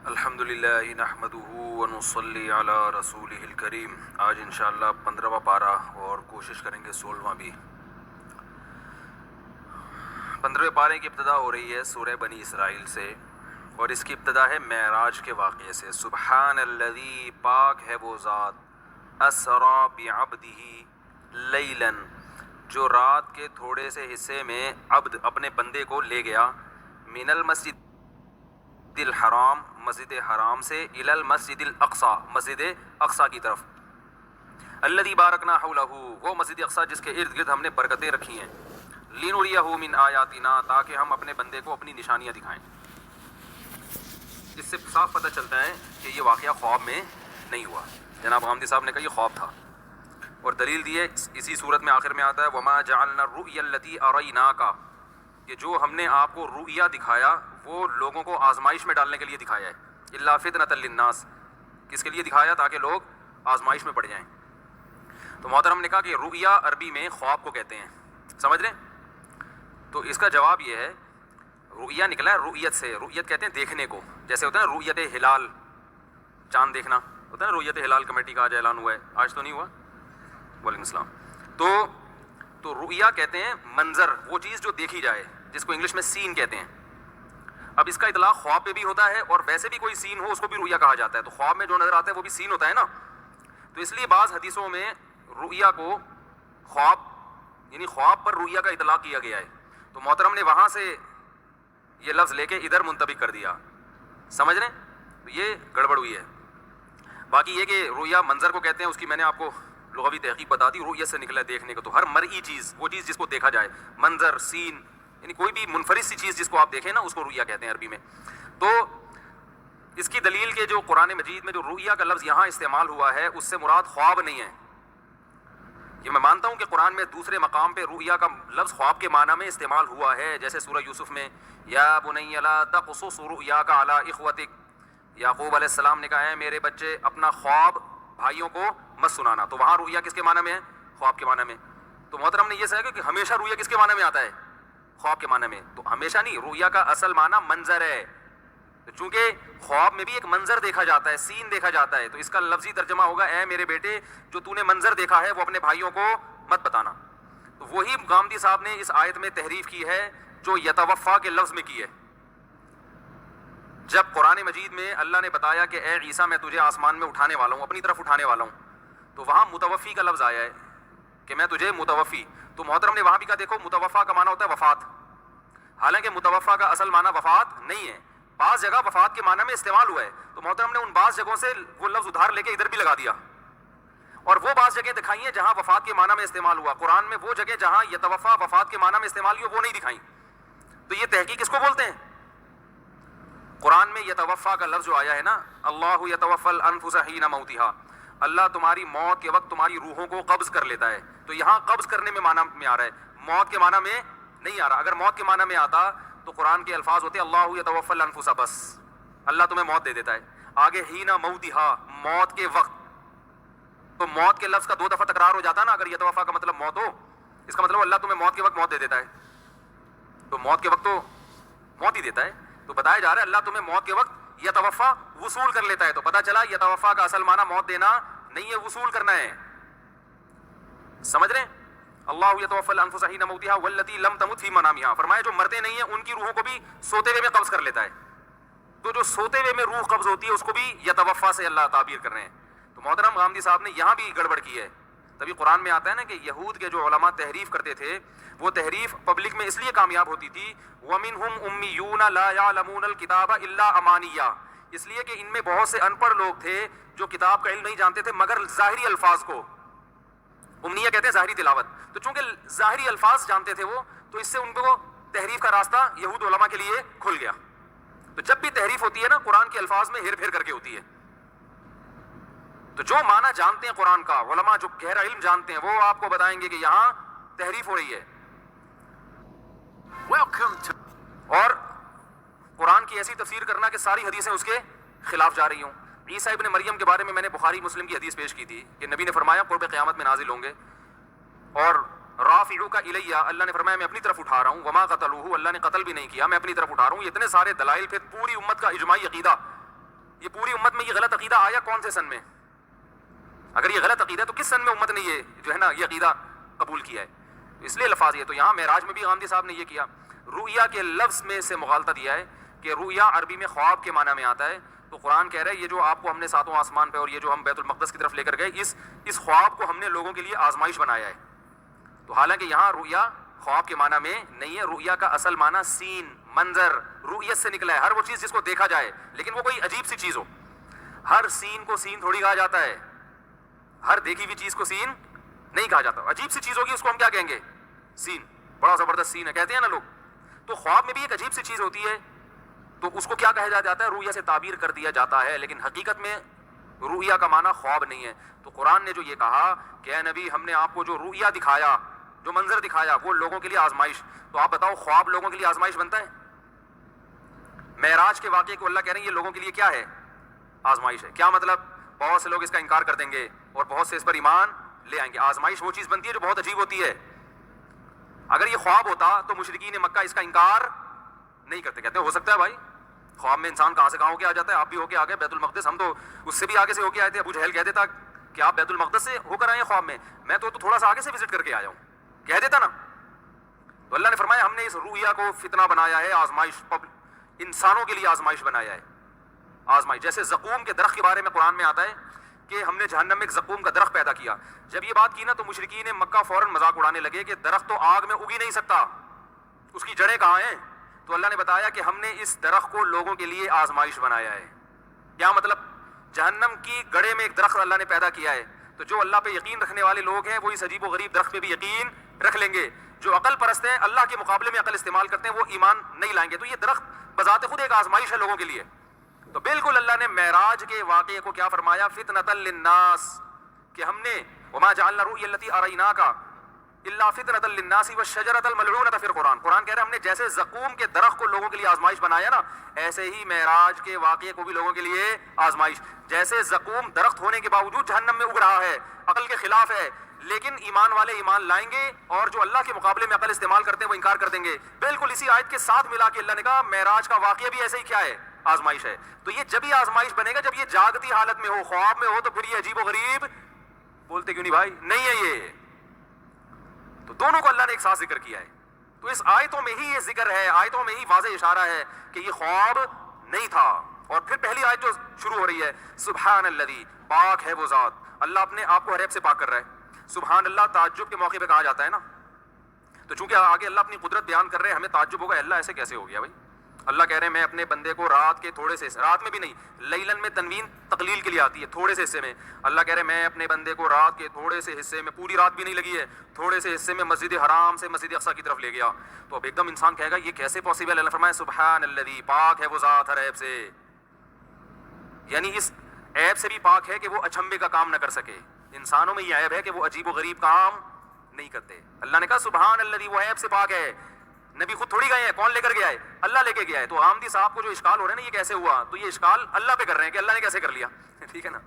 الحمد للہ نحمده ونصلی علی رسولہ الکریم۔ آج انشاءاللہ 15واں پارہ اور کوشش کریں گے 16واں بھی۔ 15ویں پارے کی ابتدا ہو رہی ہے سورہ بنی اسرائیل سے، اور اس کی ابتدا ہے معراج کے واقعے سے۔ سبحان الذی، پاک ہے وہ ذات، اسری بعبدہ لیلا، جو رات کے تھوڑے سے حصے میں عبد اپنے بندے کو لے گیا، من المسجد الحرام، مسجد حرام سے، الی المسجد الاقصی، مسجد اقصی کی طرف، الذی بارکنا حولہ، وہ مسجد اقصی جس کے ارد گرد ہم نے برکتیں رکھی ہیں، لنریہ من آیاتنا، تاکہ ہم اپنے بندے کو اپنی نشانیاں دکھائیں۔ اس سے صاف پتہ چلتا ہے کہ یہ واقعہ خواب میں نہیں ہوا۔ جناب غامدی صاحب نے کہا یہ خواب تھا، اور دلیل دی ہے اسی صورت میں آخر میں آتا ہے وما جعلنا الرؤیا التي اریناک، کہ جو ہم نے آپ کو رؤیا دکھایا وہ لوگوں کو آزمائش میں ڈالنے کے لیے دکھایا ہے، الا فتنۃ للناس، کس کے لیے دکھایا؟ تاکہ لوگ آزمائش میں پڑ جائیں۔ تو محترم نے کہا کہ رؤیا عربی میں خواب کو کہتے ہیں، سمجھ رہے ہیں؟ تو اس کا جواب یہ ہے، رؤیا نکلا ہے رؤیت سے، رؤیت کہتے ہیں دیکھنے کو، جیسے ہوتا ہے نا رؤیت ہلال، چاند دیکھنا ہوتا ہے نا، رؤیت ہلال کمیٹی کا آج اعلان ہوا ہے، آج تو نہیں ہوا، وعلیکم السلام۔ تو رؤیا کہتے ہیں منظر، وہ چیز جو دیکھی جائے، جس کو انگلش میں سین کہتے ہیں۔ اب اس کا اطلاق خواب پہ بھی ہوتا ہے، اور ویسے بھی کوئی سین ہو اس کو بھی رؤیا کہا جاتا ہے، تو خواب میں جو نظر آتا ہے وہ بھی سین ہوتا ہے نا۔ تو اس لیے بعض حدیثوں میں رؤیا کو خواب، یعنی خواب پر رؤیا کا اطلاق کیا گیا ہے، تو محترم نے وہاں سے یہ لفظ لے کے ادھر منطبق کر دیا، سمجھ رہے ہیں؟ تو یہ گڑبڑ ہوئی ہے۔ باقی یہ کہ رؤیا منظر کو کہتے ہیں، اس کی میں نے آپ کو لغوی تحقیق بتا دی، رؤیت سے نکلا ہے دیکھنے کو، تو ہر مرئی چیز، وہ چیز جس کو دیکھا جائے، منظر، سین، یعنی کوئی بھی منفرد سی چیز جس کو آپ دیکھیں نا، اس کو رؤیا کہتے ہیں عربی میں۔ تو اس کی دلیل کے جو قرآن مجید میں جو رؤیا کا لفظ یہاں استعمال ہوا ہے، اس سے مراد خواب نہیں ہے۔ یہ میں مانتا ہوں کہ قرآن میں دوسرے مقام پہ رؤیا کا لفظ خواب کے معنی میں استعمال ہوا ہے، جیسے سورہ یوسف میں یا بنی لا تقصص رؤیاک علی اخوتک، یعقوب علیہ السلام نے کہا ہے میرے بچے اپنا خواب بھائیوں کو مت سنانا، تو وہاں رؤیا کس کے معنی میں ہے؟ خواب کے معنی میں۔ تو محترم نے یہ سمجھا کہ ہمیشہ رؤیا کس کے معنی میں آتا ہے؟ خواب کے معنی میں۔ تو ہمیشہ نہیں، رؤیا کا اصل معنی منظر ہے، چونکہ خواب میں بھی ایک منظر دیکھا جاتا ہے، سین دیکھا جاتا ہے، تو اس کا لفظی ترجمہ ہوگا اے میرے بیٹے جو تو نے منظر دیکھا ہے وہ اپنے بھائیوں کو مت بتانا۔ تو وہی غامدی صاحب نے اس آیت میں تحریف کی ہے جو یتوفا کے لفظ میں کی ہے۔ جب قرآن مجید میں اللہ نے بتایا کہ اے عیسیٰ میں تجھے آسمان میں اٹھانے والا ہوں، اپنی طرف اٹھانے والا ہوں، تو وہاں متوفی کا لفظ آیا ہے کہ میں تجھے متوفی، تو محترم نے وہاں بھی کہا دیکھو متوفا کا معنی ہوتا ہے وفات، حالانکہ متوفا کا اصل معنی وفات نہیں ہے، بعض جگہ وفات کے معنی میں استعمال ہوا ہے، تو محترم نے ان بعض جگہوں سے وہ لفظ ادھار لے کے ادھر بھی لگا دیا، اور وہ بعض جگہ دکھائی ہیں جہاں وفات کے معنی میں استعمال ہوا، قرآن میں وہ جگہ جہاں یتوفا وفات کے معنی میں استعمال ہوئی وہ نہیں دکھائیں۔ تو یہ تحقیق کس کو بولتے ہیں؟ قرآن میں یتوفا کا لفظ جو آیا ہے نا، اللہ یتوفی الانفس حین موتہا، اللہ تمہاری موت کے وقت تمہاری روحوں کو قبض کر لیتا ہے، تو یہاں قبض کرنے میں معنی میں آ رہا ہے، موت کے معنی میں نہیں آ رہا۔ اگر موت کے معنی میں آتا تو قرآن کے الفاظ ہوتے اللہ یتوفی الانفس، بس اللہ تمہیں موت دے دیتا ہے، آگے حین موتہا، موت کے وقت، تو موت کے لفظ کا 2 دفعہ تکرار ہو جاتا نا، اگر یتوفا کا مطلب موت ہو، اس کا مطلب اللہ تمہیں موت کے وقت موت دے دیتا ہے، تو موت کے وقت تو موت ہی دیتا ہے، تو بتایا جا رہا ہے اللہ تمہیں موت کے وقت یتوفا وصول کر لیتا ہے، تو پتہ چلا یتوفا کا اصل معنی موت دینا نہیں ہے، وصول کرنا ہے، سمجھ رہے ہیں؟ اللہ یتوفی الانفس حین موتہا واللتی لم تمت فی منامہا، فرمایا جو مرتے نہیں ہیں ان کی روحوں کو بھی سوتے ہوئے میں قبض کر لیتا ہے، تو جو سوتے ہوئے میں روح قبض ہوتی ہے اس کو بھی یتوفا سے اللہ تعبیر کر رہے ہیں۔ تو محترم غامدی صاحب نے یہاں بھی گڑبڑ کی ہے، تبھی قرآن میں آتا ہے نا کہ یہود کے جو علماء تحریف کرتے تھے، وہ تحریف پبلک میں اس لیے کامیاب ہوتی تھی، وَمِنْهُمْ أُمِّيُّونَ لَا يَعْلَمُونَ الْكِتَابَ إِلَّا أَمَانِيًّا، اس لیے کہ ان میں بہت سے ان پڑھ لوگ تھے جو کتاب کا علم نہیں جانتے تھے مگر ظاہری الفاظ کو، امنیہ کہتے ہیں ظاہری تلاوت، تو چونکہ ظاہری الفاظ جانتے تھے وہ، تو اس سے ان کو تحریف کا راستہ یہود علماء کے لیے کھل گیا۔ تو جب بھی تحریف ہوتی ہے نا قرآن کے الفاظ میں ہیر پھیر کر کے ہوتی ہے، تو جو معنی جانتے ہیں قرآن کا، علماء جو گہرا علم جانتے ہیں، وہ آپ کو بتائیں گے کہ یہاں تحریف ہو رہی ہے۔ اور قرآن کی ایسی تفسیر کرنا کہ ساری حدیثیں اس کے خلاف جا رہی ہوں۔ عیسیٰ ابن مریم کے بارے میں نے بخاری مسلم کی حدیث پیش کی تھی کہ نبی نے فرمایا قرب قیامت میں نازل ہوں گے، اور رافعوک الیہ، اللہ نے فرمایا میں اپنی طرف اٹھا رہا ہوں، وما قتلوہ، اللہ نے قتل بھی نہیں کیا، میں اپنی طرف اٹھا رہا ہوں۔ یہ اتنے سارے دلائل، پھر پوری امت کا اجماعی عقیدہ یہ پوری امت میں یہ غلط عقیدہ آیا کون سے سن میں؟ اگر یہ غلط عقیدہ ہے تو کس سن میں امت نے یہ جو ہے نا یہ عقیدہ قبول کیا ہے؟ اس لیے الفاظ یہ تو یہاں معراج میں بھی غامدی صاحب نے یہ کیا، رؤیا کے لفظ میں سے مغالطہ دیا ہے کہ رؤیا عربی میں خواب کے معنی میں آتا ہے، تو قرآن کہہ رہا ہے یہ جو آپ کو ہم نے ساتوں آسمان پہ اور یہ جو ہم بیت المقدس کی طرف لے کر گئے اس خواب کو ہم نے لوگوں کے لیے آزمائش بنایا ہے۔ تو حالانکہ یہاں رؤیا خواب کے معنی میں نہیں ہے، رؤیا کا اصل معنی سین، منظر، رؤیت سے نکلا ہے، ہر وہ چیز جس کو دیکھا جائے، لیکن وہ کوئی عجیب سی چیز ہو۔ ہر سین کو سین تھوڑی کہا جاتا ہے، ہر دیکھی ہوئی چیز کو سین نہیں کہا جاتا، عجیب سی چیز ہوگی اس کو ہم کیا کہیں گے؟ سین، بڑا زبردست سین ہے کہتے ہیں نا لوگ۔ تو خواب میں بھی ایک عجیب سی چیز ہوتی ہے تو اس کو کیا کہا جاتا ہے؟ رؤیا سے تعبیر کر دیا جاتا ہے، لیکن حقیقت میں رؤیا کا معنی خواب نہیں ہے۔ تو قرآن نے جو یہ کہا کہ اے نبی ہم نے آپ کو جو رؤیا دکھایا، جو منظر دکھایا، وہ لوگوں کے لیے آزمائش، تو آپ بتاؤ خواب لوگوں کے لیے آزمائش بنتا ہے؟ معراج کے واقعے کو اللہ کہہ رہے ہیں یہ لوگوں کے لیے کیا ہے؟ آزمائش ہے۔ کیا مطلب؟ بہت سے لوگ اس کا انکار کر دیں گے اور بہت سے اس پر ایمان لے آئیں گے۔ آزمائش وہ چیز بنتی ہے جو بہت عجیب ہوتی ہے۔ اگر یہ خواب ہوتا تو مشرکین مکہ اس کا انکار نہیں کرتے، کہتے ہیں ہو سکتا ہے بھائی، خواب میں انسان کہاں سے کہاں ہو کے آ جاتا ہے، آپ بھی ہو کے آ گئے بیت المقدس، ہم تو اس سے بھی آگے سے ہو کے آئے تھے۔ ابو جہل کہہ دیتا کہ آپ بیت المقدس سے ہو کر آئے ہیں خواب میں تو تھوڑا سا آگے سے وزٹ کر کے آیا ہوں، کہہ دیتا نا۔ تو اللہ نے فرمایا ہم نے اس رؤیا کو فتنہ بنایا ہے، آزمائش، انسانوں کے لیے آزمائش بنایا ہے۔ آزمائش جیسے زقوم کے درخت کے بارے میں قرآن میں آتا ہے کہ ہم نے جہنم میں ایک زقوم کا درخت پیدا کیا۔ جب یہ بات کی نا تو مشرکین مکہ فوراً مذاق اڑانے لگے کہ درخت تو آگ میں اگ ہی نہیں سکتا، اس کی جڑیں کہاں ہیں؟ تو اللہ نے بتایا کہ ہم نے اس درخت کو لوگوں کے لیے آزمائش بنایا ہے۔ کیا مطلب؟ جہنم کی گڑے میں ایک درخت اللہ نے پیدا کیا ہے، تو جو اللہ پہ یقین رکھنے والے لوگ ہیں وہ اس عجیب و غریب درخت پہ بھی یقین رکھ لیں گے۔ جو عقل پرست ہیں، اللہ کے مقابلے میں عقل استعمال کرتے ہیں، وہ ایمان نہیں لائیں گے۔ تو یہ درخت بذات خود ایک آزمائش ہے لوگوں کے لیے۔ تو بالکل اللہ نے معراج کے واقعے کو کیا فرمایا؟ فتنۃ للناس، کہ ہم نے وما جعلنا الرؤیا التي اریناک الا فتنۃ للناس والشجرۃ الملعونۃ فی القرآن۔ قرآن کہہ رہا ہے ہم نے جیسے زقوم کے درخت کو لوگوں کے لیے آزمائش بنایا نا، ایسے ہی معراج کے واقعے کو بھی لوگوں کے لیے آزمائش۔ جیسے زقوم درخت ہونے کے باوجود جہنم میں اگ رہا ہے، عقل کے خلاف ہے، لیکن ایمان والے ایمان لائیں گے اور جو اللہ کے مقابلے میں عقل استعمال کرتے ہیں وہ انکار کر دیں گے۔ بالکل اسی آیت کے ساتھ ملا کے اللہ نے کہا معراج کا واقعہ بھی ایسے ہی کیا ہے؟ آزمائش ہے۔ تو یہ جب ہی آزمائش بنے گا جب یہ جاگتی حالت میں ہو، خواب میں ہو، تو پھر یہ عجیب و غریب بولتے کیوں نہیں بھائی؟ نہیں ہے یہ۔ تو دونوں کو اللہ نے ایک ساتھ ذکر کیا ہے۔ تو اس آیتوں میں ہی یہ ذکر ہے، آیتوں میں ہی واضح اشارہ ہے کہ یہ خواب نہیں تھا۔ اور پھر پہلی آیت جو شروع ہو رہی ہے، سبحان الذی، پاک ہے وہ ذات، اللہ اپنے آپ کو ہر عیب سے پاک کر رہا ہے۔ سبحان اللہ تعجب کے موقع پہ کہا جاتا ہے نا، تو چونکہ آگے اللہ اپنی قدرت بیان کر رہے ہیں، ہمیں تعجب ہوگا اللہ ایسے کیسے ہو گیا بھائی؟ اللہ کہہ رہے ہیں میں اپنے بندے کو رات کے تھوڑے سے، رات میں بھی نہیں، لیلن میں تنوین تقلیل کے لیے آتی ہے، تھوڑے سے حصے میں۔ اللہ کہہ رہے ہیں میں اپنے بندے کو رات کے تھوڑے سے حصے میں، پوری رات بھی نہیں لگی ہے، تھوڑے سے حصے میں مسجد حرام سے مسجد اقصیٰ کی طرف لے گیا۔ تو اب ایک دم انسان کہے گا یہ کیسے پاسبل ہے؟ اللہ فرمایا سبحان الذی، پاک ہے وہ ذات ہر عیب سے، یعنی اس عیب سے بھی پاک ہے کہ وہ اچھمبے کا کام نہ کر سکے۔ انسانوں میں یہ عیب ہے کہ وہ عجیب و غریب کام نہیں کرتے۔ اللہ نے کہا سبحان الذی، وہ عیب سے پاک ہے۔ نبی خود تھوڑی گئے ہیں، کون لے کر گیا ہے؟ اللہ لے کے گیا ہے۔ تو آمدی صاحب کو جو اشکال ہو رہا ہے نا یہ کیسے ہوا، تو یہ اشکال اللہ پہ کر رہے ہیں کہ اللہ نے کیسے کر لیا ٹھیک ہے نا،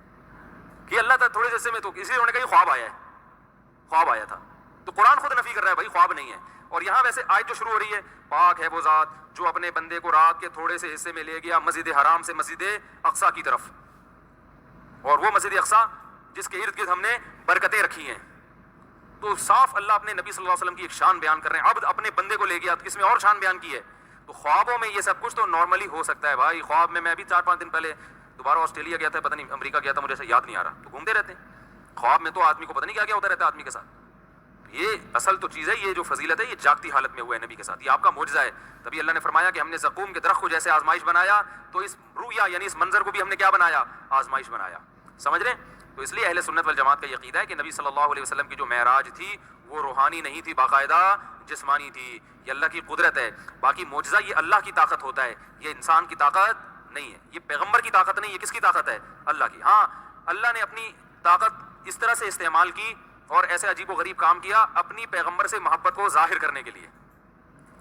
کہ اللہ تھا تھوڑے سے حصے میں، تو اسی لیے انہوں نے کہا یہ خواب آیا ہے، خواب آیا تھا۔ تو قرآن خود نفی کر رہا ہے بھائی خواب نہیں ہے۔ اور یہاں ویسے آیت جو شروع ہو رہی ہے، پاک ہے وہ ذات جو اپنے بندے کو رات کے تھوڑے سے حصے میں لے گیا مسجد حرام سے مسجد اقصیٰ کی طرف، اور وہ مسجد اقصیٰ جس کے ارد گرد ہم نے برکتیں رکھی ہیں۔ تو صاف اللہ اپنے نبی صلی اللہ علیہ وسلم کی ایک شان بیان کر رہے ہیں، عبد اپنے بندے کو لے گیا، تو اس میں اور شان بیان کی ہے۔ تو خوابوں میں یہ سب کچھ تو نارملی ہو سکتا ہے بھائی۔ خواب میں ابھی 4-5 دن پہلے دوبارہ آسٹریلیا گیا تھا، پتہ نہیں امریکہ گیا تھا، مجھے ایسا یاد نہیں آ رہا، تو گھومتے رہتے ہیں خواب میں، تو آدمی کو پتہ نہیں کیا کیا ہوتا رہتا ہے آدمی کے ساتھ۔ یہ اصل تو چیز ہے، یہ جو فضیلت ہے یہ جاگتی حالت میں ہوا ہے نبی کے ساتھ، یہ آپ کا معجزہ ہے۔ تبھی اللہ نے فرمایا کہ ہم نے زقوم کے درخت کو جیسے آزمائش بنایا، تو اس رؤیا یعنی اس منظر کو بھی ہم نے کیا بنایا؟ آزمائش بنایا۔ سمجھ رہے ہیں؟ تو اس لیے اہل سنت والجماعت کا یہ عقیدہ ہے کہ نبی صلی اللہ علیہ وسلم کی جو معراج تھی وہ روحانی نہیں تھی، باقاعدہ جسمانی تھی۔ یہ اللہ کی قدرت ہے، باقی معجزہ یہ اللہ کی طاقت ہوتا ہے، یہ انسان کی طاقت نہیں ہے، یہ پیغمبر کی طاقت نہیں، یہ کس کی طاقت ہے؟ اللہ کی۔ ہاں اللہ نے اپنی طاقت اس طرح سے استعمال کی اور ایسے عجیب و غریب کام کیا اپنی پیغمبر سے محبت کو ظاہر کرنے کے لیے،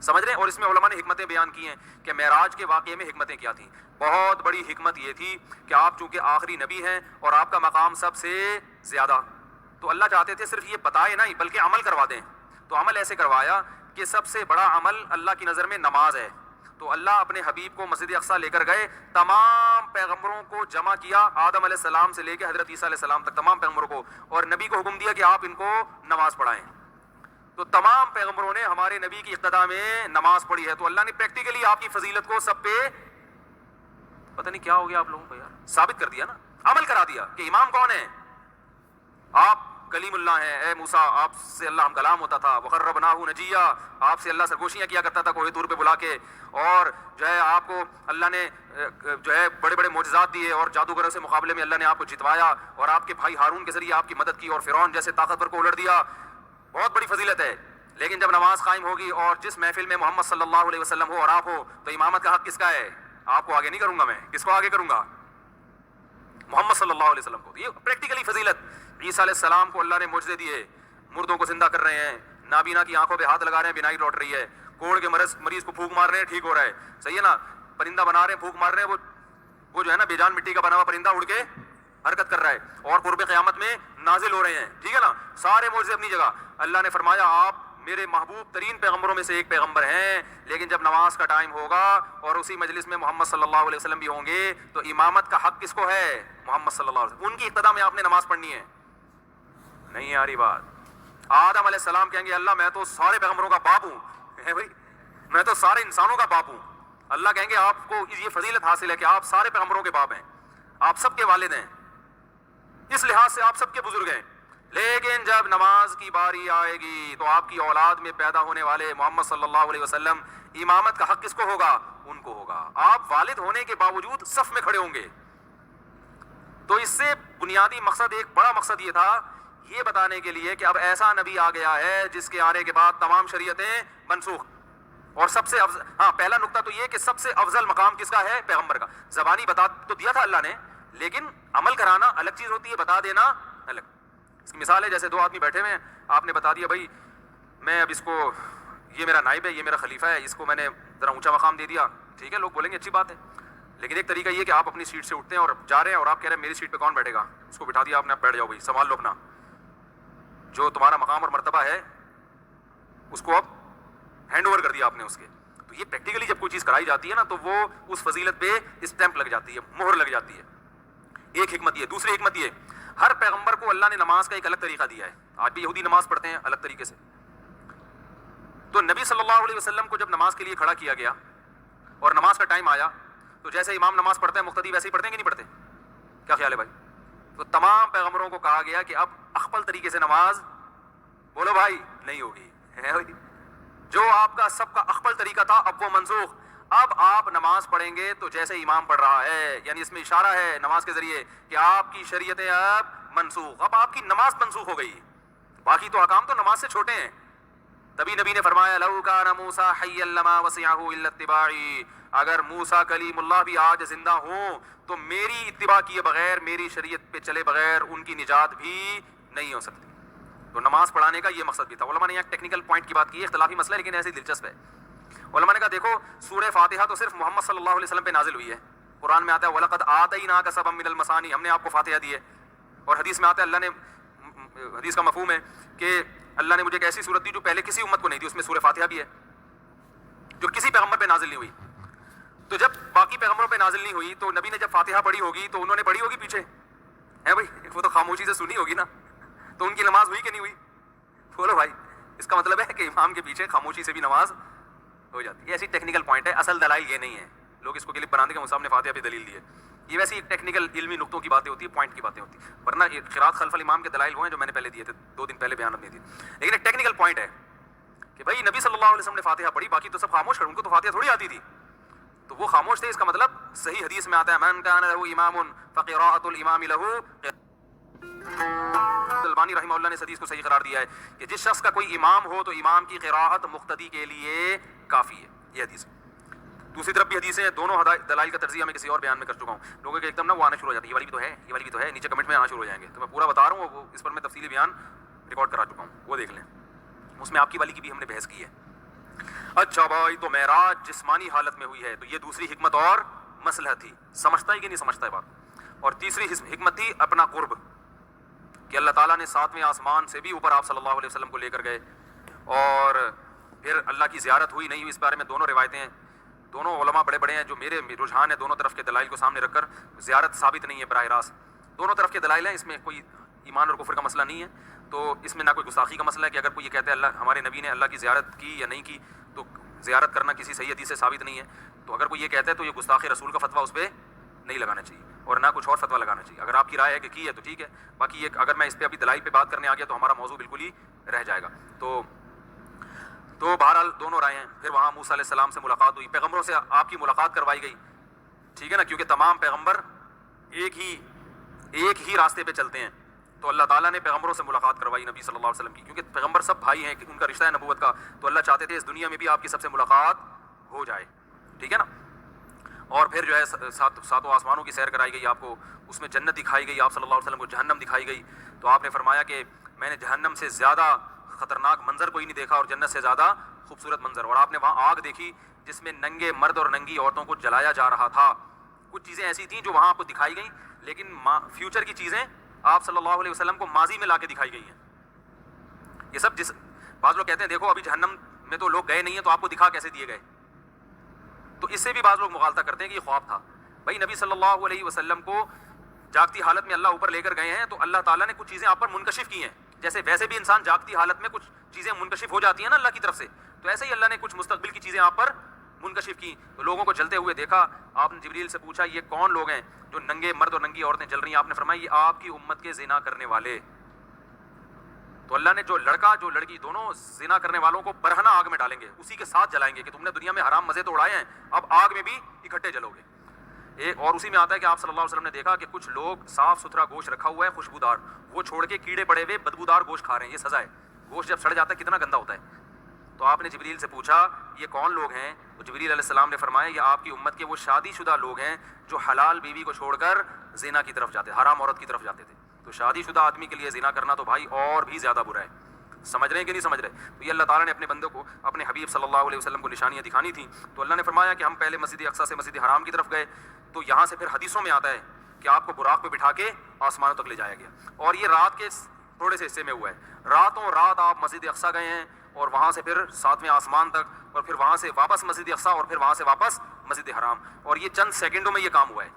سمجھ رہے ہیں؟ اور اس میں علماء نے حکمتیں بیان کی ہیں کہ معراج کے واقعے میں حکمتیں کیا تھیں۔ بہت بڑی حکمت یہ تھی کہ آپ چونکہ آخری نبی ہیں اور آپ کا مقام سب سے زیادہ، تو اللہ چاہتے تھے صرف یہ بتائے نہیں بلکہ عمل کروا دیں۔ تو عمل ایسے کروایا کہ سب سے بڑا عمل اللہ کی نظر میں نماز ہے، تو اللہ اپنے حبیب کو مسجد اقصیٰ لے کر گئے، تمام پیغمبروں کو جمع کیا، آدم علیہ السلام سے لے کے حضرت عیسیٰ علیہ السلام تک تمام پیغمبروں کو، اور نبی کو حکم دیا کہ آپ ان کو نماز پڑھائیں. تو تمام پیغمبروں نے ہمارے نبی کی اقتداء میں نماز پڑھی ہے. تو اللہ نے پریکٹیکلی آپ کی فضیلت کو سب پہ پتہ نہیں کیا ہو گیا آپ لوگوں کو یار، ثابت کر دیا نا، عمل کرا دیا کہ امام کون ہے. آپ کلیم اللہ ہیں، اے موسیٰ آپ سے اللہ ہم کلام ہوتا تھا، وقربناہ نجیہ، آپ سے اللہ سرگوشیاں کیا کرتا تھا کوہ طور پہ بلا کے، اور جو ہے آپ کو اللہ نے جو ہے بڑے بڑے معجزات دیے، اور جادوگروں سے مقابلے میں اللہ نے آپ کو جتوایا، اور آپ کے بھائی ہارون کے ذریعے آپ کی مدد کی، اور فرعون جیسے طاقتور کو الٹ دیا. بہت بڑی فضیلت ہے. لیکن جب نماز قائم ہوگی اور جس محفل میں محمد صلی اللہ علیہ وسلم ہو اور آپ ہو، تو امامت کا حق کس کا ہے؟ آپ کو آگے نہیں کروں گا میں، کس کو آگے کروں گا؟ محمد صلی اللہ علیہ وسلم کو. یہ پریکٹیکلی فضیلت. عیسیٰ علیہ السلام کو اللہ نے معجزے دیے، مردوں کو زندہ کر رہے ہیں، نابینا کی آنکھوں پہ ہاتھ لگا رہے ہیں بینائی لوٹ رہی ہے، کوڑ کے مریض کو پھونک مار رہے ہیں ٹھیک ہو رہا ہے، صحیح ہے نا، پرندہ بنا رہے ہیں پھونک مار رہے ہیں، وہ جو ہے نا بے جان مٹی کا بنا ہوا پرندہ اڑ کے حرکت کر رہا ہے، اور قرب قیامت میں نازل ہو رہے ہیں، ٹھیک ہے نا، سارے معجزے اپنی جگہ. اللہ نے فرمایا آپ میرے محبوب ترین پیغمبروں میں سے ایک پیغمبر ہیں، لیکن جب نماز کا ٹائم ہوگا اور اسی مجلس میں محمد صلی اللہ علیہ وسلم بھی ہوں گے، تو امامت کا حق کس کو ہے؟ محمد صلی اللہ علیہ وسلم. ان کی اقتداء میں آپ نے نماز پڑھنی ہے. نہیں آ رہی بات. آدم علیہ السلام کہیں گے اللہ میں تو سارے پیغمبروں کا باپ ہوں، بھائی میں تو سارے انسانوں کا باپ ہوں. اللہ کہیں گے آپ کو یہ فضیلت حاصل ہے کہ آپ سارے پیغمبروں کے باپ ہیں، آپ سب کے والد ہیں، اس لحاظ سے آپ سب کے بزرگ ہیں. لیکن جب نماز کی باری آئے گی تو آپ کی اولاد میں پیدا ہونے والے محمد صلی اللہ علیہ وسلم، امامت کا حق کس کو ہوگا؟ ان کو ہوگا. آپ والد ہونے کے باوجود صف میں کھڑے ہوں گے. تو اس سے بنیادی مقصد، ایک بڑا مقصد یہ تھا، یہ بتانے کے لیے کہ اب ایسا نبی آ گیا ہے جس کے آنے کے بعد تمام شریعتیں منسوخ. اور سب سے افضل، پہلا نقطہ تو یہ کہ سب سے افضل مقام کس کا ہے؟ پیغمبر کا. زبانی بتا تو دیا تھا اللہ نے، لیکن عمل کرانا الگ چیز ہوتی ہے، بتا دینا الگ. اس کی مثال ہے جیسے دو آدمی بیٹھے ہوئے ہیں، آپ نے بتا دیا بھائی میں اب اس کو، یہ میرا نائب ہے، یہ میرا خلیفہ ہے، اس کو میں نے ذرا اونچا مقام دے دیا، ٹھیک ہے، لوگ بولیں گے اچھی بات ہے. لیکن ایک طریقہ یہ کہ آپ اپنی سیٹ سے اٹھتے ہیں اور جا رہے ہیں، اور آپ کہہ رہے ہیں میری سیٹ پہ کون بیٹھے گا، اس کو بٹھا دیا آپ نے، اب بیٹھ جاؤ بھائی، سنبھال لو اپنا، جو تمہارا مقام اور مرتبہ ہے اس کو اب ہینڈ اوور کر دیا آپ نے اس کے. تو یہ پریکٹیکلی جب کوئی چیز کرائی جاتی ہے نا تو وہ اس فضیلت پہ اسٹیمپ لگ جاتی ہے، مہر لگ جاتی ہے. ایک حکمت یہ. دوسری حکمت یہ، ہر پیغمبر کو اللہ نے نماز کا ایک الگ طریقہ دیا ہے. آج بھی یہودی نماز پڑھتے ہیں الگ طریقے سے. تو نبی صلی اللہ علیہ وسلم کو جب نماز کے لیے کھڑا کیا گیا اور نماز کا ٹائم آیا، تو جیسے امام نماز پڑھتے ہیں مقتدی ویسے ہی پڑھتے ہیں کہ نہیں پڑھتے؟ کیا خیال ہے بھائی؟ تو تمام پیغمبروں کو کہا گیا کہ اب اخفل طریقے سے نماز بولو بھائی نہیں ہوگی. جو آپ کا سب کا اخفل طریقہ تھا اب وہ منسوخ. اب آپ نماز پڑھیں گے تو جیسے امام پڑھ رہا ہے، یعنی اس میں اشارہ ہے نماز کے ذریعے کہ آپ کی شریعتیں اب منسوخ، اب آپ کی نماز منسوخ ہو گئی. باقی تو احکام تو نماز سے چھوٹے ہیں. تبھی نبی نے فرمایا لو کان موسیٰ حیا لما وسعہ الا اتباعی، اگر موسیٰ کلیم اللہ بھی آج زندہ ہوں تو میری اتباع کیے بغیر، میری شریعت پہ چلے بغیر ان کی نجات بھی نہیں ہو سکتی. تو نماز پڑھانے کا یہ مقصد بھی تھا. علماء نے ایک ٹیکنیکل پوائنٹ کی بات کی ہے، اختلافی مسئلہ لیکن ایسے ہی دلچسپ ہے. علماء نے کہا دیکھو سورہ فاتحہ تو صرف محمد صلی اللہ علیہ وسلم پہ نازل ہوئی ہے. قرآن میں آتا ہے وَلَقَدْ آتَيْنَاكَ سَبْعًا مِنَ الْمَثَانِي، ہم نے آپ کو فاتحہ دی ہے. اور حدیث میں آتا ہے اللہ نے، حدیث کا مفہوم ہے کہ اللہ نے مجھے ایک ایسی صورت دی جو پہلے کسی امت کو نہیں دی، اس میں سورہ فاتحہ بھی ہے جو کسی پیغمبر پہ نازل نہیں ہوئی. تو جب باقی پیغمبروں پہ نازل نہیں ہوئی تو نبی نے جب فاتحہ پڑھی ہوگی تو انہوں نے پڑھی ہوگی پیچھے ہے بھائی، وہ تو خاموشی سے سنی ہوگی نا، تو ان کی نماز ہوئی کہ نہیں ہوئی؟ بولو بھائی. اس کا مطلب ہے کہ امام کے پیچھے خاموشی سے بھی نماز ہو جاتی ہے. ایسی ٹیکنیکل پوائنٹ ہے، اصل دلائل یہ نہیں ہے. لوگ اس کو کلپ بنانے کے مصعب نے فاتحہ پہ دلیل دی ہے. یہ ویسی ایک ٹیکنیکل علمی نقطوں کی باتیں ہوتی ہے، پوائنٹ کی باتیں ہوتی ہیں. ورنہ قراءت خلف الامام کے دلائل وہ ہیں جو میں نے پہلے دیے تھے، 2 دن پہلے بیان اپنے دیے. لیکن ایک ٹیکنیکل پوائنٹ ہے کہ بھائی نبی صلی اللہ علیہ وسلم نے فاتحہ پڑھی، باقی تو سب خاموش ہیں، ان کو تو فاتحہ تھوڑی آتی تھی، تو وہ خاموش تھے. اس کا مطلب صحیح حدیث میں آتا ہے من کان له امام فقراءۃ الامام له. البانی رحمہ اللہ نے اس حدیث کو صحیح قرار دیا ہے کہ جس شخص کا کوئی امام ہو تو امام کی قراءت مقتدی کے لیے کافی ہے. یہ حدیث. دوسری طرف بھی حدیثیں، دونوں دلائل کا تجزیہ میں کسی اور بیان میں کر چکا ہوں. لوگوں کے ایک دم نا وہ آنا شروع ہو جاتی ہے، یہ والی بھی تو ہے، یہ والی بھی تو ہے، نیچے کمنٹ میں آنا شروع ہو جائیں گے. تو میں پورا بتا رہا ہوں، اس پر میں تفصیلی بیان ریکارڈ کرا چکا ہوں، وہ دیکھ لیں. اس میں آپ کی والی کی بھی ہم نے بحث کی ہے. اچھا بھائی، تو معراج جسمانی حالت میں ہوئی ہے، تو یہ دوسری حکمت اور مصلحت تھی. سمجھتا ہے کہ نہیں سمجھتا ہے بات؟ اور تیسری حکمت تھی اپنا قرب، کہ اللہ تعالیٰ نے 7ویں آسمان سے بھی اوپر آپ صلی اللہ علیہ وسلم کو لے کر گئے، اور پھر اللہ کی زیارت ہوئی نہیں ہوئی اس بارے میں دونوں روایتیں ہیں. دونوں علماء بڑے بڑے ہیں, جو میرے رجحان ہے دونوں طرف کے دلائل کو سامنے رکھ کر, زیارت ثابت نہیں ہے براہ راست, دونوں طرف کے دلائل ہیں, اس میں کوئی ایمان اور کفر کا مسئلہ نہیں ہے, تو اس میں نہ کوئی گستاخی کا مسئلہ ہے کہ اگر کوئی یہ کہتا ہے اللہ ہمارے نبی نے اللہ کی زیارت کی یا نہیں کی, تو زیارت کرنا کسی صحیح حدیث سے ثابت نہیں ہے, تو اگر کوئی یہ کہتا ہے تو یہ گستاخی رسول کا فتویٰ اس پہ نہیں لگانا چاہیے اور نہ کچھ اور فتویٰ لگانا چاہیے. اگر آپ کی رائے ہے کہ کی ہے تو ٹھیک ہے, باقی یہ اگر میں اس پہ ابھی دلائل پہ بات کرنے آ گیا تو ہمارا موضوع بالکل ہی رہ جائے گا. تو بہرحال دونوں رائے ہیں. پھر وہاں موسیٰ علیہ السلام سے ملاقات ہوئی, پیغمبروں سے آپ کی ملاقات کروائی گئی, ٹھیک ہے نا, کیونکہ تمام پیغمبر ایک ہی راستے پہ چلتے ہیں, تو اللہ تعالیٰ نے پیغمبروں سے ملاقات کروائی نبی صلی اللہ علیہ وسلم کی, کیونکہ پیغمبر سب بھائی ہیں, ان کا رشتہ ہے نبوت کا, تو اللہ چاہتے تھے اس دنیا میں بھی آپ کی سب سے ملاقات ہو جائے, ٹھیک ہے نا. اور پھر جو ہے ساتوں آسمانوں کی سیر کرائی گئی آپ کو, اس میں جنت دکھائی گئی, آپ صلی اللہ علیہ وسلم کو جہنم دکھائی گئی, تو آپ نے فرمایا کہ میں نے جہنم سے زیادہ خطرناک منظر کوئی نہیں دیکھا اور جنت سے زیادہ خوبصورت منظر. اور آپ نے وہاں آگ دیکھی جس میں ننگے مرد اور ننگی عورتوں کو جلایا جا رہا تھا. کچھ چیزیں ایسی تھیں جو وہاں آپ کو دکھائی گئیں, لیکن فیوچر کی چیزیں آپ صلی اللہ علیہ وسلم کو ماضی میں لا کے دکھائی گئی ہیں. یہ سب بعض لوگ کہتے ہیں دیکھو ابھی جہنم میں تو لوگ گئے نہیں ہیں تو آپ کو دکھا کیسے دیے گئے, تو اس سے بھی بعض لوگ مغالطہ کرتے ہیں کہ یہ خواب تھا. بھائی نبی صلی اللہ علیہ وسلم کو جاگتی حالت میں اللہ اوپر لے کر گئے ہیں, تو اللہ تعالیٰ نے کچھ چیزیں آپ پر منکشف کی ہیں. جیسے ویسے بھی انسان جاگتی حالت میں کچھ چیزیں منکشف ہو جاتی ہیں نا اللہ کی طرف سے, تو ایسے ہی اللہ نے کچھ مستقبل کی چیزیں آپ پر منکشف کی. تو لوگوں کو جلتے ہوئے دیکھا, آپ نے جبریل سے پوچھا یہ کون لوگ ہیں جو ننگے مرد اور ننگی عورتیں جل رہی ہیں؟ آپ نے فرمایا یہ آپ کی امت کے زنا کرنے والے. تو اللہ نے جو لڑکا جو لڑکی دونوں زنا کرنے والوں کو برہنہ آگ میں ڈالیں گے, اسی کے ساتھ جلائیں گے کہ تم نے دنیا میں حرام مزے تو اڑائے ہیں, اب آگ میں بھی اکٹھے جلو گے. اور اسی میں آتا ہے کہ آپ صلی اللہ علیہ وسلم نے دیکھا کہ کچھ لوگ صاف ستھرا گوشت رکھا ہوا ہے خوشبودار, وہ چھوڑ کے کیڑے پڑے ہوئے بدبودار گوشت کھا رہے ہیں. یہ سزا ہے, گوشت جب سڑ جاتا ہے کتنا گندا ہوتا ہے. تو آپ نے جبریل سے پوچھا یہ کون لوگ ہیں؟ تو جبریل علیہ السلام نے فرمایا یہ آپ کی امت کے وہ شادی شدہ لوگ ہیں جو حلال بیوی کو چھوڑ کر زنا کی طرف جاتے, حرام عورت کی طرف جاتے تھے. تو شادی شدہ آدمی کے لیے زنا کرنا تو بھائی اور بھی زیادہ برا ہے. سمجھ رہے ہیں کہ نہیں سمجھ رہے؟ تو یہ اللہ تعالیٰ نے اپنے بندوں کو, اپنے حبیب صلی اللہ علیہ وسلم کو نشانیاں دکھانی تھیں. تو اللہ نے فرمایا کہ ہم پہلے مسجد اقصیٰ سے مسجد حرام کی طرف گئے, تو یہاں سے پھر حدیثوں میں آتا ہے کہ آپ کو براق پہ بٹھا کے آسمانوں تک لے جایا گیا, اور یہ رات کے تھوڑے سے حصے میں ہوا ہے. راتوں رات آپ مسجد اقصیٰ گئے ہیں, اور وہاں سے پھر 7ویں آسمان تک, اور پھر وہاں سے واپس مسجد اقصیٰ, اور پھر وہاں سے واپس مسجد حرام, اور یہ چند سیکنڈوں میں یہ کام ہوا ہے.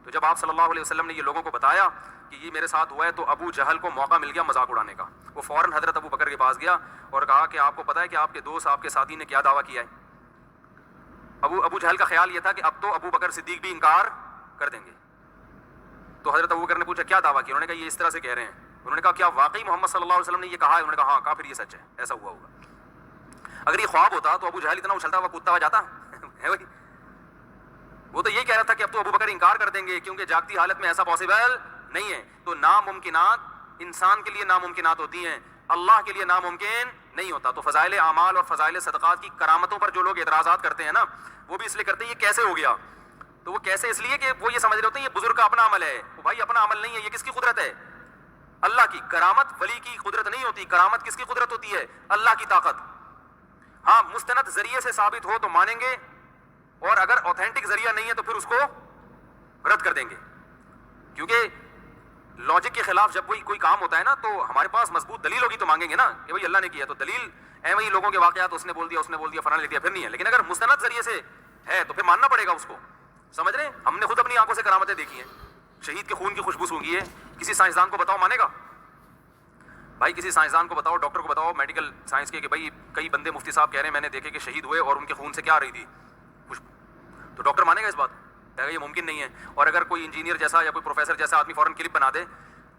تو جب آپ صلی اللہ علیہ وسلم نے یہ لوگوں کو بتایا کہ یہ میرے ساتھ ہوا ہے, تو ابو جہل کو موقع مل گیا مذاق اڑانے کا. وہ فوراً حضرت ابو بکر کے پاس گیا اور کہا کہ آپ کو پتہ ہے کہ آپ کے دوست آپ کے ساتھی نے کیا دعویٰ کیا ہے؟ ابو جہل کا خیال یہ تھا کہ اب تو ابو بکر صدیق بھی انکار کر دیں گے. تو حضرت ابو بکر نے پوچھا کیا دعویٰ کیا؟ انہوں نے کہا یہ اس طرح سے کہہ رہے ہیں. انہوں نے کہا کیا واقعی محمد صلی اللہ علیہ وسلم نے یہ کہا ہے؟ انہوں نے کہا ہاں. کہا پھر یہ سچ ہے, ایسا ہوا ہوگا. اگر یہ خواب ہوتا تو ابو جہل اتنا اچھلتا ہوا کودتا ہوا جاتا ہے بھائی. وہ تو یہ کہہ رہا تھا کہ اب تو ابو بکر انکار کر دیں گے کیونکہ جاگتی حالت میں ایسا پاسبل نہیں ہے. تو ناممکنات انسان کے لیے ناممکنات ہوتی ہیں, اللہ کے لیے ناممکن نہیں ہوتا. تو فضائل اعمال اور فضائل صدقات کی کرامتوں پر جو لوگ اعتراضات کرتے ہیں نا, وہ بھی اس لیے کرتے ہیں یہ کیسے ہو گیا. تو وہ کیسے اس لیے کہ وہ یہ سمجھ رہے ہوتے ہیں یہ بزرگ کا اپنا عمل ہے. وہ بھائی اپنا عمل نہیں ہے, یہ کس کی قدرت ہے؟ اللہ کی. کرامت ولی کی قدرت نہیں ہوتی, کرامت کس کی قدرت ہوتی ہے؟ اللہ کی طاقت. ہاں مستند ذریعے سے ثابت ہو تو مانیں گے, اور اگر اوتھینٹک ذریعہ نہیں ہے تو پھر اس کو رد کر دیں گے. کیونکہ لاجک کے خلاف جب کوئی کام ہوتا ہے نا, تو ہمارے پاس مضبوط دلیل ہوگی تو مانگیں گے نا کہ بھائی اللہ نے کیا. تو دلیل وہی لوگوں کے واقعات, اس نے بول دیا فلاں نے لکھ دیا, پھر نہیں ہے. لیکن اگر مستند ذریعے سے ہے تو پھر ماننا پڑے گا اس کو. سمجھ رہے ہیں؟ ہم نے خود اپنی آنکھوں سے کرامتیں دیکھی ہیں. شہید کے خون کی خوشبو سونگھی ہے, کسی سائنسدان کو بتاؤ مانے گا؟ بھائی کسی سائنسدان کو بتاؤ, ڈاکٹر کو بتاؤ میڈیکل سائنس کے, کہ بھائی کئی بندے مفتی صاحب کہہ رہے ہیں میں نے دیکھے کہ شہید ہوئے اور ان کے خون سے کیا آ رہی تھی خوشبو, تو ڈاکٹر مانے گا اس بات؟ کہے گا یہ ممکن نہیں ہے. اور اگر کوئی انجینئر جیسا یا کوئی پروفیسر جیسا آدمی فوراً کلپ بنا دے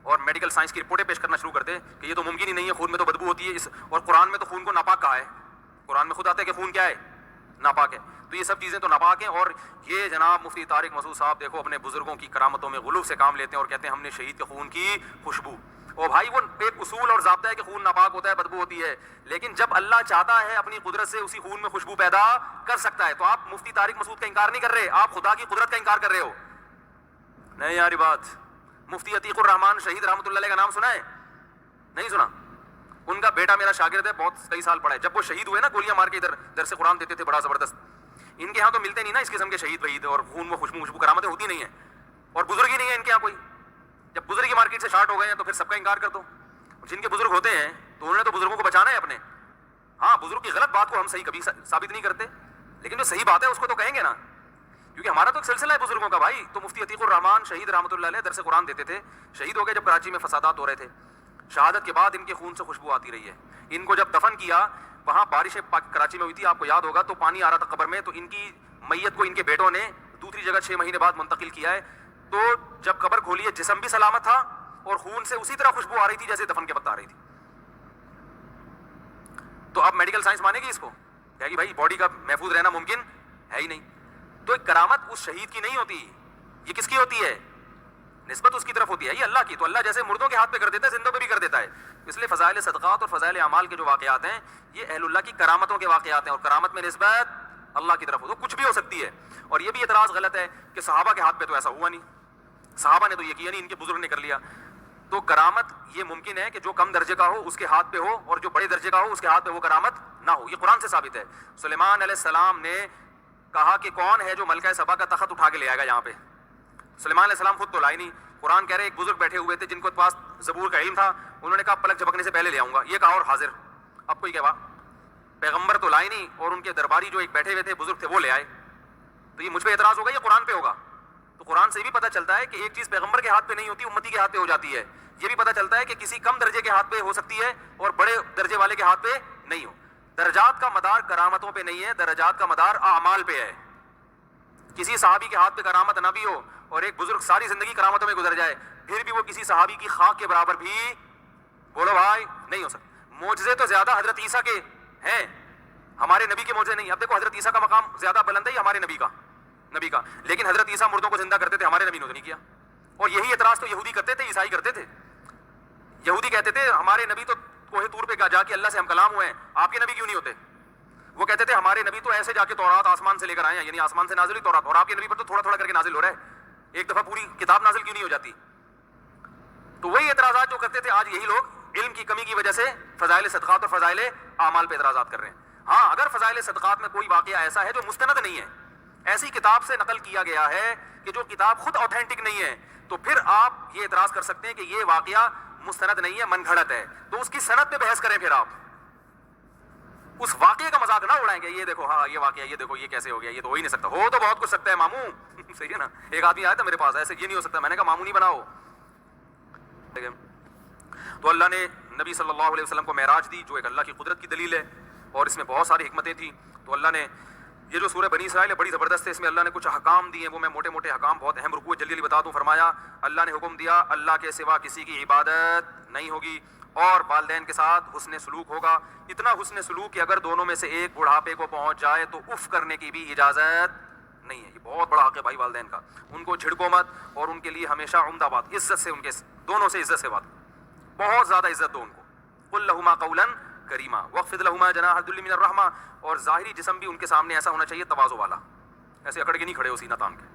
اور میڈیکل سائنس کی رپورٹیں پیش کرنا شروع کر دے کہ یہ تو ممکن ہی نہیں ہے, خون میں تو بدبو ہوتی ہے, اور قرآن میں تو خون کو ناپاک کہا ہے. قرآن میں خود آتا ہے کہ خون کیا ہے؟ ناپاک ہے. تو یہ سب چیزیں تو ناپاک ہیں. اور یہ جناب مفتی طارق مسعود صاحب دیکھو اپنے بزرگوں کی کرامتوں میں غلو سے کام لیتے ہیں اور کہتے ہیں ہم نے شہید کے خون کی خوشبو. اور بھائی وہ ایک اصول اور ضابطہ ہے کہ خون ناپاک ہوتا ہے, بدبو ہوتی ہے, لیکن جب اللہ چاہتا ہے اپنی قدرت سے اسی خون میں خوشبو پیدا کر سکتا ہے. تو آپ مفتی طارق مسعود کا انکار نہیں کر رہے, آپ خدا کی قدرت کا انکار کر رہے ہو. نہیں یاری بات. مفتی عتیق الرحمان شہید رحمۃ اللہ علیہ کا نام سنا ہے؟ نہیں سنا؟ ان کا بیٹا میرا شاگرد ہے, بہت کئی سال پڑھا ہے. جب وہ شہید ہوئے نا, گولیاں مار کے ادھر درس قرآن دیتے تھے بڑا زبردست. ان کے ہاں تو ملتے نہیں نا اس قسم کے شہید وحید, اور خون میں خوشبو کرامتیں ہوتی نہیں ہیں, اور بزرگ ہی نہیں ہے ان کے یہاں کوئی. جب بزرگ کی مارکیٹ سے شارٹ ہو گئے ہیں تو پھر سب کا انکار کر دو. جن کے بزرگ ہوتے ہیں تو انہوں نے تو بزرگوں کو بچانا ہے اپنے. ہاں بزرگ کی غلط بات کو ہم صحیح کبھی ثابت نہیں کرتے, لیکن جو صحیح بات ہے اس کو تو کہیں گے نا, کیونکہ ہمارا تو ایک سلسلہ ہے بزرگوں کا بھائی. تو مفتی عتیق الرحمان شہید رحمۃ اللہ علیہ درس قرآن دیتے تھے, شہید ہو گئے جب کراچی میں فسادات ہو رہے تھے. شہادت کے بعد ان کے خون سے خوشبو آتی رہی ہے. ان کو جب دفن کیا, وہاں بارشیں کراچی میں ہوئی تھی, آپ کو یاد ہوگا, تو پانی آ رہا تھا قبر میں, تو ان کی میت کو ان کے بیٹوں نے دوسری جگہ 6 مہینے بعد منتقل کیا ہے. تو جب قبر کھولی ہے جسم بھی سلامت تھا اور خون سے اسی طرح خوشبو آ رہی تھی جیسے دفن کے وقت آ رہی تھی. تو اب میڈیکل سائنس مانے گی اس کو, کہے گی بھائی باڈی کا محفوظ رہنا ممکن ہے ہی نہیں. تو ایک کرامت اس شہید کی نہیں ہوتی, یہ کس کی ہوتی ہے؟ نسبت اس کی طرف ہوتی ہے, یہ اللہ کی. تو اللہ جیسے مردوں کے ہاتھ پہ کر دیتا ہے, زندوں پہ بھی کر دیتا ہے. اس لیے فضائل صدقات اور فضائل اعمال کے جو واقعات ہیں یہ اہل اللہ کی کرامتوں کے واقعات ہیں, اور کرامت میں نسبت اللہ کی طرف ہو تو کچھ بھی ہو سکتی ہے. اور یہ بھی اعتراض غلط ہے کہ صحابہ کے ہاتھ پہ تو ایسا ہوا نہیں, صحابہ نے تو یہ کیا نہیں, ان کے بزرگ نے کر لیا. تو کرامت یہ ممکن ہے کہ جو کم درجے کا ہو اس کے ہاتھ پہ ہو, اور جو بڑے درجے کا ہو اس کے ہاتھ پہ وہ کرامت نہ ہو. یہ قرآن سے ثابت ہے. سلیمان علیہ السلام نے کہا کہ کون ہے جو ملکہ سبا کا تخت اٹھا کے لے آئے گا یہاں پہ. سلیمان علیہ السلام خود تو لائے نہیں. قرآن کہہ رہے ایک بزرگ بیٹھے ہوئے تھے جن کو پاس زبور کا علم تھا, انہوں نے کہا پلک جھپکنے سے پہلے لے آؤں گا. یہ کہا اور حاضر. اب کوئی کہا پیغمبر تو لائے نہیں اور ان کے درباری جو ایک بیٹھے ہوئے تھے بزرگ تھے وہ لے آئے, تو یہ مجھ پہ اعتراض ہوگا, یہ قرآن پہ ہوگا. تو قرآن سے بھی پتہ چلتا ہے کہ ایک چیز پیغمبر کے ہاتھ پہ نہیں ہوتی, امتی کے ہاتھ پہ ہو جاتی ہے. یہ بھی پتہ چلتا ہے کہ کسی کم درجے کے ہاتھ پہ ہو سکتی ہے اور بڑے درجے والے کے ہاتھ پہ نہیں ہو. درجات کا مدار کرامتوں پہ نہیں ہے, درجات کا مدار اعمال پہ ہے. کسی صحابی کے ہاتھ پہ کرامت نہ بھی ہو اور ایک بزرگ ساری زندگی کرامتوں میں گزر جائے, پھر بھی وہ کسی صحابی کی خاک کے برابر بھی بولو بھائی نہیں ہو سکتا. معجزے تو زیادہ حضرت عیسیٰ کے ہیں, ہمارے نبی کے معجزے نہیں. اب دیکھو حضرت عیسیٰ کا مقام زیادہ بلند ہے یا ہمارے نبی کا, لیکن حضرت عیسیٰ مردوں کو زندہ کرتے تھے, ہمارے نبی نے تو نہیں کیا. اور یہی اعتراض تو یہودی کرتے تھے, عیسائی کرتے تھے. یہودی کہتے تھے ہمارے نبی تو کوہ طور پہ جا کے اللہ سے ہم کلام ہوئے ہیں, آپ کے نبی کیوں نہیں ہوتے؟ وہ کہتے تھے ہمارے نبی تو ایسے جا کے تورات آسمان سے لے کر آئے ہیں, یعنی آسمان سے نازل ہوئی تورات, اور آپ کے نبی پر تو تھوڑا تھوڑا کر کے نازل ہو رہا ہے, ایک دفعہ پوری کتاب نازل کیوں نہیں ہو جاتی؟ تو وہی اعتراضات جو کرتے تھے آج یہی لوگ علم کی کمی کی وجہ سے فضائل صدقات اور فضائل اعمال پہ اعتراضات کر رہے ہیں. ہاں اگر فضائل صدقات میں کوئی واقعہ ایسا ہے جو مستند نہیں ہے, ایسی کتاب سے نقل کیا گیا ہے کہ جو کتاب خود اوتھینٹک نہیں ہے, تو پھر آپ یہ اعتراض کر سکتے ہیں کہ یہ واقعہ مستند نہیں ہے, من گھڑت ہے. تو اس کی سند پہ بحث کریں, پھر آپ اس واقعے کا مذاق نہ اڑائیں گے. یہ دیکھو ہاں یہ واقعہ, یہ دیکھو یہ کیسے ہو گیا, یہ تو ہو ہی نہیں سکتا. ہو تو بہت کچھ سکتا ہے ماموں. صحیح ہے نا. ایک آدمی آیا تھا میرے پاس, ایسے یہ نہیں ہو سکتا. میں نے کہا ماموں نہیں بناؤ. تو اللہ نے نبی صلی اللہ علیہ وسلم کو معراج دی, جو ایک اللہ کی قدرت کی دلیل ہے, اور اس میں بہت ساری حکمتیں تھیں. تو اللہ نے یہ جو سورہ بنی اسرائیل ہے بڑی زبردست ہے, اس میں اللہ نے کچھ احکام دیے, وہ میں موٹے موٹے احکام بہت اہم رکوع جلدی بتا دوں. فرمایا اللہ نے حکم دیا اللہ کے سوا کسی کی عبادت نہیں ہوگی, اور والدین کے ساتھ حسن سلوک ہوگا. اتنا حسن سلوک کہ اگر دونوں میں سے ایک بڑھاپے کو پہنچ جائے تو اف کرنے کی بھی اجازت نہیں ہے. یہ بہت بڑا حق ہے بھائی والدین کا. ان کو جھڑکو مت, اور ان کے لیے ہمیشہ عمدہ بات, عزت سے, ان کے دونوں سے عزت سے بات, بہت زیادہ عزت دو ان کو. قل لہما قولا کریما واخفض لہما جناح الذل من الرحمہ. اور ظاہری جسم بھی ان کے سامنے ایسا ہونا چاہیے تواضع والا, ایسے اکڑ کے نہیں کھڑے ہو سینہ تان کے.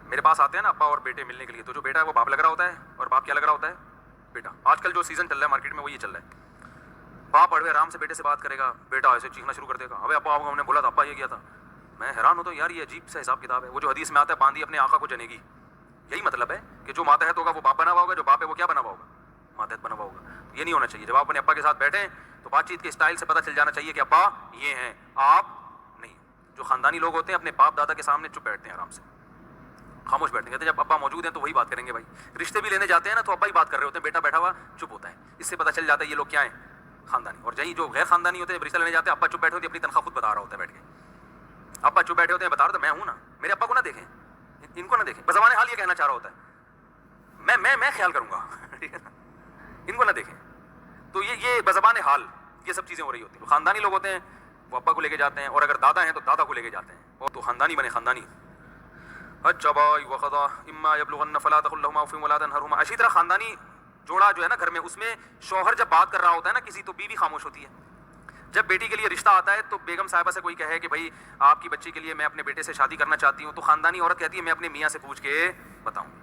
میرے پاس آتے ہیں نا ابا اور بیٹے ملنے کے لیے, تو جو بیٹا ہے وہ باپ لگ رہا ہوتا ہے, اور باپ کیا لگ رہا ہوتا ہے؟ بیٹا. آج کل جو سیزن چل رہا ہے مارکیٹ میں وہ یہ چل رہا ہے, باپ اڑوے آرام سے بیٹے سے بات کرے گا, بیٹا ایسے چیخنا شروع کر دے گا, ابے ابا ہم نے بولا تھا, ابا یہ کیا تھا. میں حیران ہوتا ہوں یار, یہ عجیب سا حساب کتاب ہے. وہ جو حدیث میں آتا ہے باندھی اپنے آقا کو جنے گی, یہی مطلب ہے کہ جو ماتحت ہوگا وہ باپ بنا ہوا ہوگا, جو باپ ہے وہ کیا بنا ہوا ہوگا؟ ماتحت بنا ہوا ہوگا. یہ نہیں ہونا چاہیے. جب آپ اپنے ابا کے ساتھ بیٹھیں تو بات چیت کے اسٹائل سے پتہ چل جانا چاہیے کہ ابا یہ ہیں, آپ نہیں. جو خاندانی لوگ ہوتے ہیں اپنے باپ دادا کے سامنے چپ بیٹھتے ہیں, آرام سے خاموش بیٹھتے ہیں. جب ابا موجود ہیں تو وہی بات کریں گے بھائی. رشتے بھی لینے جاتے ہیں نا تو ابا ہی بات کر رہے ہوتے ہیں, بیٹا بیٹھا ہوا چپ ہوتا ہے. اس سے پتہ چل جاتا ہے یہ لوگ کیا ہیں, خاندانی. اور جہیں جو غیر خاندانی ہوتے ہیں رشتہ لینے جاتے ہیں, ابا چپ بیٹھے ہوتے ہیں, اپنی تنخواہ خود بتا رہا ہوتا ہے بیٹھ کے. ابا چپ بیٹھے ہوتے ہیں, بتا رہا تھا میں ہوں نا, میرے ابا کو نہ دیکھیں, ان کو نہ دیکھیں. بزبان حال یہ کہنا چاہ رہا ہوتا ہے میں خیال کروں گا, ٹھیک ہے نا, ان کو نہ دیکھیں. تو یہ بزبان حال یہ سب چیزیں ہو رہی ہوتی ہیں. خاندانی لوگ ہوتے ہیں وہ ابا کو لے کے جاتے ہیں, اور اگر دادا ہیں تو دادا کو لے کے جاتے ہیں, اور تو خاندانی بنے خاندانی. اسی طرح خاندانی جوڑا جو ہے نا گھر میں, اس میں شوہر جب بات کر رہا ہوتا ہے نا کسی, تو بیوی خاموش ہوتی ہے. جب بیٹی کے لیے رشتہ آتا ہے تو بیگم صاحبہ سے کوئی کہے کہ بھائی آپ کی بچی کے لیے میں اپنے بیٹے سے شادی کرنا چاہتی ہوں, تو خاندانی عورت کہتی ہے میں اپنے میاں سے پوچھ کے بتاؤں گی.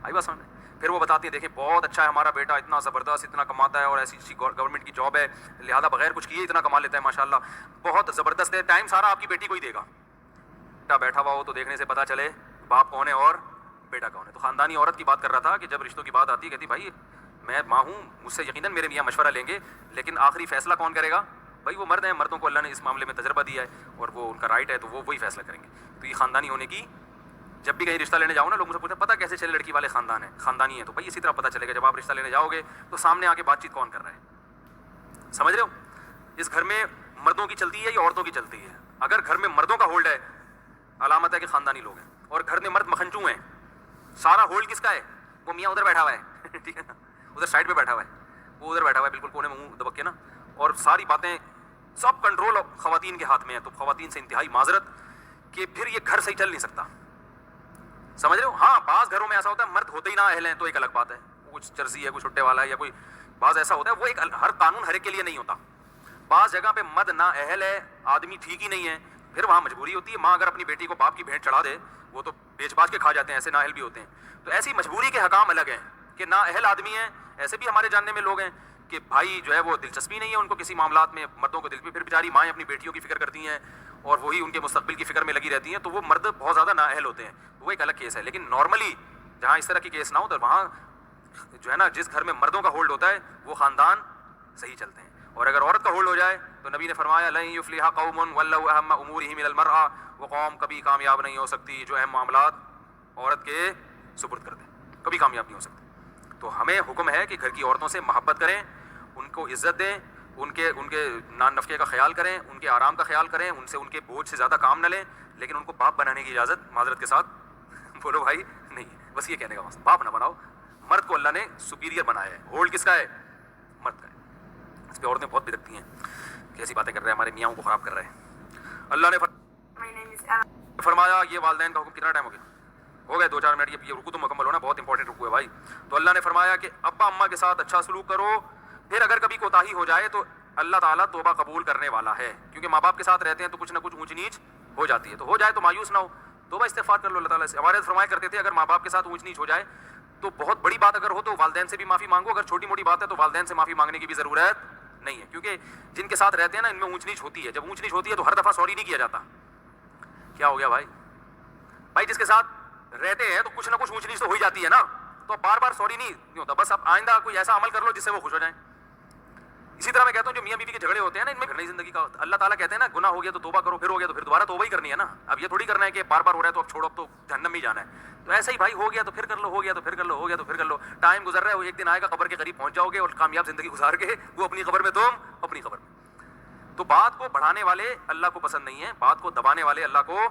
آئی بات سمجھ میں؟ پھر وہ بتاتی ہے دیکھیں بہت اچھا ہے ہمارا بیٹا, اتنا زبردست, اتنا کماتا ہے, اور ایسی گورنمنٹ کی جاب ہے, لہٰذا بغیر کچھ کیے اتنا کما لیتا ہے, ماشاءاللہ بہت زبردست ہے. ٹائم سارا آپ کی بیٹی کو ہی دے گا. بیٹا بیٹھا ہوا ہو تو دیکھنے سے پتہ چلے باپ کون ہے اور بیٹا کون ہے. تو خاندانی عورت کی بات کر رہا تھا کہ جب رشتوں کی بات آتی ہے کہتی بھائی میں ماں ہوں, مجھ سے یقیناً میرے میاں مشورہ لیں گے, لیکن آخری فیصلہ کون کرے گا؟ بھائی وہ مرد ہیں, مردوں کو اللہ نے اس معاملے میں تجربہ دیا ہے اور وہ ان کا رائٹ ہے, تو وہ وہی فیصلہ کریں گے. تو یہ خاندانی ہونے کی, جب بھی کہیں رشتہ لینے جاؤ نا, لوگ مجھ سے پوچھتے ہیں پتہ کیسے چلے لڑکی والے خاندان ہیں, خاندانی ہیں, تو بھائی اسی طرح پتہ چلے گا جب آپ رشتہ لینے جاؤ گے تو سامنے آ کے بات چیت کون کر رہا ہے. سمجھ رہے ہو, اس گھر میں مردوں کی چلتی ہے یا عورتوں کی چلتی ہے؟ اگر گھر میں مردوں کا ہولڈ ہے, علامت ہے کہ خاندانی لوگ ہیں, اور گھر میں مرد مکھنچو ہیں, سارا ہولڈ کس کا ہے؟ وہ میاں ادھر بیٹھا ہوا ہے, ٹھیک ہے نا, ادھر سائڈ پہ بیٹھا ہوا ہے, وہ ادھر بیٹھا ہوا ہے بالکل کونے میں منہ دبک کے نا, اور ساری باتیں سب کنٹرول خواتین کے ہاتھ میں ہے, تو خواتین سے انتہائی معذرت کہ پھر یہ گھر صحیح چل نہیں سکتا. سمجھ رہے ہو؟ ہاں بعض گھروں میں ایسا ہوتا ہے مرد ہوتے ہی نہ اہل ہیں تو ایک الگ بات ہے, کچھ چرسی ہے, کوئی چھٹے والا ہے, یا کوئی بعض ایسا ہوتا ہے, وہ ایک ہر قانون ہر ایک کے لیے نہیں ہوتا. بعض جگہ پہ مرد نا اہل ہے, آدمی ٹھیک ہی نہیں ہے, پھر وہاں مجبوری ہوتی ہے. ماں اگر اپنی بیٹی کو باپ کی بھیٹ چڑھا دے, وہ تو بیچ باچ کے کھا جاتے ہیں, ایسے نا اہل بھی ہوتے ہیں. تو ایسی مجبوری کے حکام الگ ہیں کہ نا اہل آدمی ہیں. ایسے بھی ہمارے جاننے میں لوگ ہیں کہ بھائی جو ہے وہ دلچسپی نہیں ہے ان کو کسی معاملات میں, مردوں کو دلچسپی, پھر بیچاری مائیں اپنی بیٹیوں کی فکر کرتی ہیں اور وہی ان کے مستقبل کی فکر میں لگی رہتی ہیں, تو وہ مرد بہت زیادہ نااہل ہوتے ہیں. وہ ایک الگ کیس ہے. لیکن نارملی جہاں اس طرح کی کیس نہ ہو, تو وہاں جو ہے نا جس گھر میں مردوں کا ہولڈ ہوتا ہے وہ خاندان صحیح چلتے ہیں. اور اگر عورت کا ہولڈ ہو جائے تو نبی نے فرمایا لن یفلح قوم ولوا اهم امورهم الى المرأة, وہ قوم کبھی کامیاب نہیں ہو سکتی جو اہم معاملات عورت کے سپرد کر دیں, کبھی کامیاب نہیں ہو سکتی. تو ہمیں حکم ہے کہ گھر کی عورتوں سے محبت کریں, ان کو عزت دیں, ان کے نان نفقے کا خیال کریں, ان کے آرام کا خیال کریں, ان سے ان کے بوجھ سے زیادہ کام نہ لیں. لیکن ان کو باپ بنانے کی اجازت معذرت کے ساتھ بولو بھائی نہیں ہے. بس یہ کہنے کا مقصد, باپ نہ بناؤ. مرد کو اللہ نے سپیریئر بنایا ہے, ہولڈ کس کا ہے؟ مرد کا ہے. اس پہ عورتیں بہت بدکتی ہیں, کیسی باتیں کر رہے ہیں, ہمارے میاں کو خراب کر رہے ہیں. اللہ نے فرمایا یہ والدین کا حکم کتنا ٹائم ہو گیا؟ ہو گئے 2-4 منٹ. یہ رکو تو مکمل ہونا, بہت انپورٹنٹ رکو ہے بھائی. تو اللہ نے فرمایا کہ ابا اماں کے ساتھ اچھا سلوک کرو, پھر اگر کبھی کوتاہی ہو جائے تو اللہ تعالیٰ توبہ قبول کرنے والا ہے. کیونکہ ماں باپ کے ساتھ رہتے ہیں تو کچھ نہ کچھ اونچ نیچ ہو جاتی ہے, تو ہو جائے تو مایوس نہ ہو, توبہ استغفار کر لو اللہ تعالیٰ سے. ہمارے فرمایا کرتے تھے اگر ماں باپ کے ساتھ اونچ نیچ ہو جائے تو بہت بڑی بات اگر ہو تو والدین سے بھی معافی مانگو, اگر چھوٹی موٹی بات ہے تو والدین سے معافی مانگنے کی بھی ضرورت نہیں ہے. کیونکہ جن کے ساتھ رہتے ہیں نا ان میں اونچ نیچ ہوتی ہے, جب اونچ نیچ ہوتی ہے تو ہر دفعہ سوری نہیں کیا جاتا. کیا ہو گیا بھائی؟ بھائی جس کے ساتھ رہتے ہیں تو کچھ نہ کچھ اونچ نیچ تو ہو ہی جاتی ہے نا, تو بار بار سوری نہیں ہوتا. بس اب آئندہ کوئی ایسا عمل کر لو جس سے وہ خوش ہو جائیں. اسی طرح میں کہتا ہوں جو میاں بیوی کے جھگڑے ہوتے ہیں نا, ان میں گھر نئی زندگی کا اللہ تعالیٰ کہتے ہیں نا گناہ ہو گیا تو توبہ کرو, پھر ہو گیا تو پھر دوبارہ توبہ ہی کرنی ہے نا. اب یہ تھوڑی کرنا ہے کہ بار بار ہو رہا ہے تو اب چھوڑو, اب تو جہنم میں ہی جانا ہے. تو ایسا ہی بھائی ہو گیا تو پھر کر لو, ہو گیا تو پھر کر لو, ہو گیا تو پھر کر لو. ٹائم گزر رہا ہے, وہ ایک دن آئے گا قبر کے قریب پہنچ جاؤ گے اور کامیاب زندگی گزار کے وہ اپنی قبر میں, تم اپنی قبر میں. تو بات کو بڑھانے والے اللہ کو پسند نہیں ہے, بات کو دبانے والے اللہ کو